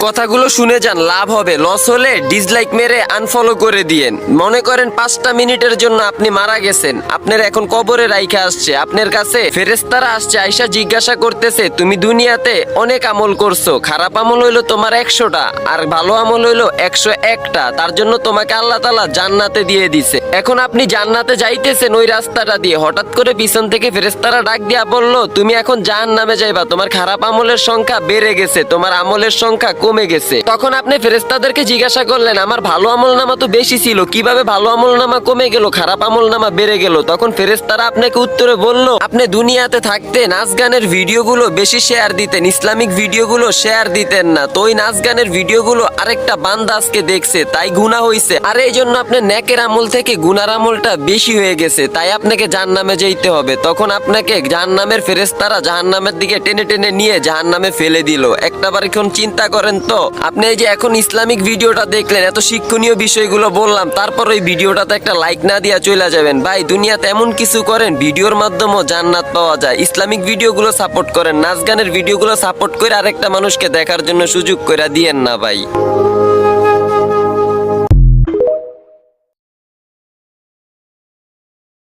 কথাগুলো শুনে যান, লাভ হবে। লস হলে ডিসলাইক মেরে আনফলো করে দিয়েন। মনে করেন 5টা মিনিটের জন্য আপনি মারা গেছেন, আপনার এখন কবরে রাইখা আসছে, আপনার কাছে ফেরেশতারা আসছে, আইসা জিজ্ঞাসা করতেছে তুমি দুনিয়াতে অনেক আমল করছো, খারাপ আমল হইলো তোমার 100টা আর ভালো আমল হইলো 101টা, তার জন্য তোমাকে আল্লাহ তাআলা জান্নাতে দিয়ে দিছে। এখন আপনি জান্নাতে যাইতেছেন ওই রাস্তাটা দিয়ে, হঠাৎ করে পিছন থেকে ফেরেশতারা ডাক দিয়া বললো তুমি এখন জাহান্নামে যাইবা, তোমার খারাপ আমলের সংখ্যা বেড়ে গেছে, তোমার আমলের সংখ্যা কমে গেছে। তখন আপনি ফেরেশতাদেরকে জিজ্ঞাসা করলেন আমার ভালো আমল নামা তো বেশি ছিল, কিভাবে ভালো আমল নামা কমে গেল, খারাপ আমল নামা বেড়ে গেল? তখন ফেরেশতারা আপনাকে উত্তরে বলল আপনি দুনিয়াতে থাকতে নাচ গানের ভিডিওগুলো বেশি শেয়ার দিতেন, ইসলামিক ভিডিওগুলো শেয়ার দিতেন না, তো ওই নাচ গানের ভিডিওগুলো আরেকটা বান্দা আজকে দেখছে, তাই গুনাহ হইছে, আর এই জন্য আপনার নেকের আমল থেকে গুনার আমলটা বেশি হয়ে গেছে, তাই আপনাকে জাহান্নামে যেতে হবে। তখন আপনাকে জাহান্নামের ফেরেশতারা জাহান্নামের দিকে টেনে টেনে নিয়ে জাহান্নামে ফেলে দিল। একটাবার এখন চিন্তা করেন তো, আপনি এই যে এখন ইসলামিক ভিডিওটা দেখলেন, এত শিক্ষণীয় বিষয়গুলো বললাম, তারপর ওই ভিডিওটাতে একটা লাইক না দিয়া চলে যাবেন। ভাই দুনিয়াতে এমন কিছু করেন ভিডিওর মাধ্যমেও জান্নাত পাওয়া যায়। ইসলামিক ভিডিওগুলো সাপোর্ট করেন, নাচ গানের ভিডিওগুলো সাপোর্ট করে আরেকটা মানুষকে দেখার জন্য সুযোগ করে দিয়েন না ভাই।